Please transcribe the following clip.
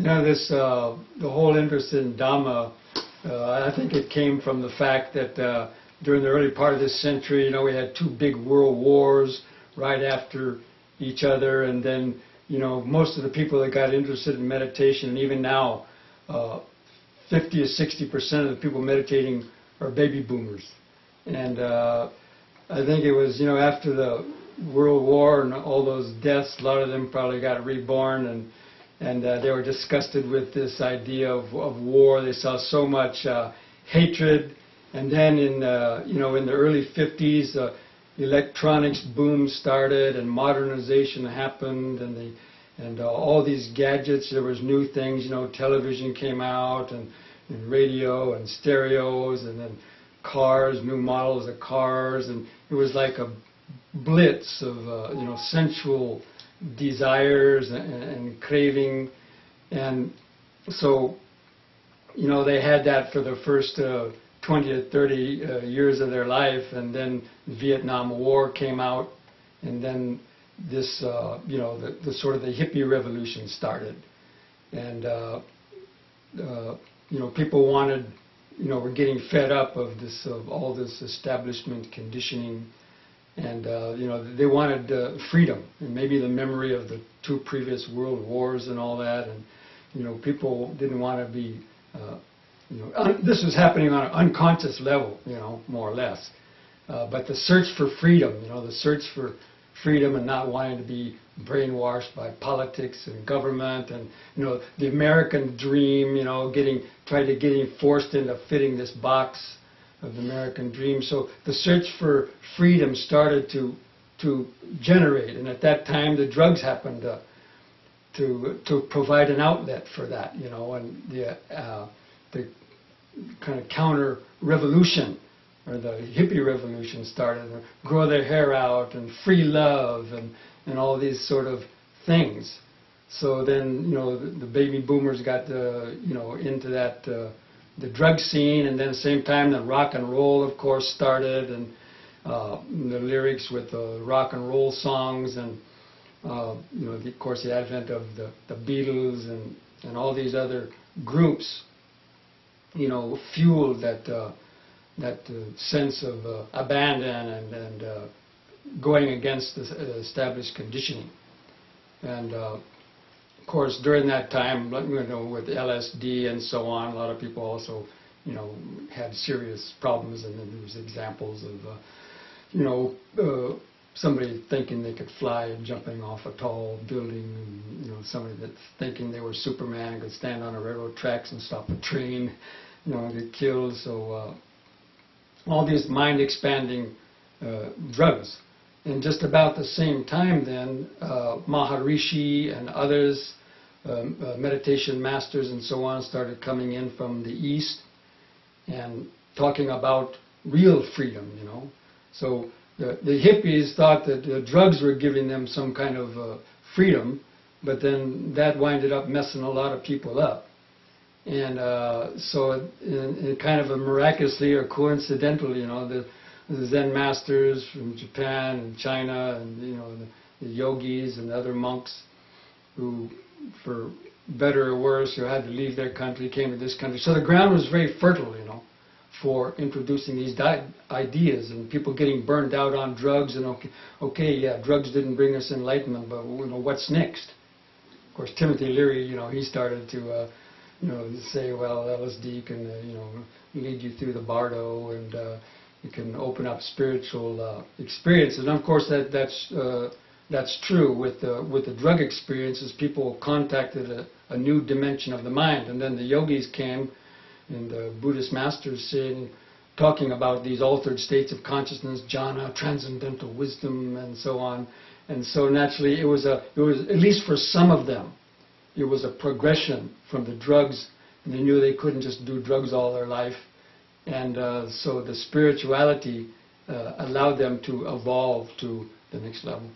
You know, the whole interest in Dhamma, I think it came from the fact that during the early part of this century, you know, we had two big world wars right after each other, and then, you know, most of the people that got interested in meditation, and even now, 50 to 60% of the people meditating are baby boomers. And I think it was, you know, after the World War and all those deaths, a lot of them probably got reborn, and they were disgusted with this idea of war. They saw so much hatred. And then in you know, in the early 50s, electronics boom started and modernization happened, and all these gadgets. There was new things. You know, television came out, and radio and stereos, and then cars, new models of cars, and it was like a blitz of you know, sensual desires and craving. And so, you know, they had that for the first 20 to 30 years of their life, and then the Vietnam War came out, and then this you know, the sort of the hippie revolution started. And you know, people wanted, you know, were getting fed up of this, of all this establishment conditioning, and you know, they wanted freedom, and maybe the memory of the two previous world wars and all that, and you know, people didn't want to be, you know, this was happening on an unconscious level, you know, more or less. But the search for freedom, you know, the search for freedom and not wanting to be brainwashed by politics and government, and you know, the American dream, you know, getting forced into fitting this box of the American dream. So the search for freedom started to generate, and at that time the drugs happened to provide an outlet for that, you know, and the kind of counter revolution, or the hippie revolution started, to grow their hair out and free love and all these sort of things. So then, you know, the baby boomers got you know, into that the drug scene, and then at the same time the rock and roll, of course, started, and the lyrics with the rock and roll songs, and you know, of course, the advent of the Beatles and all these other groups, you know, fueled that sense of abandon and going against the established conditioning. And of course, during that time, you know, with LSD and so on, a lot of people also, you know, had serious problems, and then there was examples of, you know, somebody thinking they could fly and jumping off a tall building, and, you know, somebody that's thinking they were Superman and could stand on a railroad tracks and stop a train, you know, and get killed. So all these mind-expanding drugs. And just about the same time then, Maharishi and others, meditation masters and so on, started coming in from the East and talking about real freedom, you know. So the hippies thought that drugs were giving them some kind of freedom, but then that winded up messing a lot of people up. And so in kind of a miraculously or coincidentally, you know, the Zen masters from Japan and China, and you know, the yogis and the other monks who, for better or worse, who had to leave their country, came to this country. So the ground was very fertile, you know, for introducing these ideas, and people getting burned out on drugs. And okay, yeah, drugs didn't bring us enlightenment, but you know, what's next? Of course, Timothy Leary, you know, he started to you know, say, well, LSD can you know, lead you through the bardo, and it can open up spiritual experiences. And of course, that's true with the drug experiences. People contacted a new dimension of the mind, and then the yogis came, and the Buddhist masters talking about these altered states of consciousness, jhana, transcendental wisdom, and so on. And so naturally, it was at least for some of them, it was a progression from the drugs, and they knew they couldn't just do drugs all their life. And so the spirituality allowed them to evolve to the next level.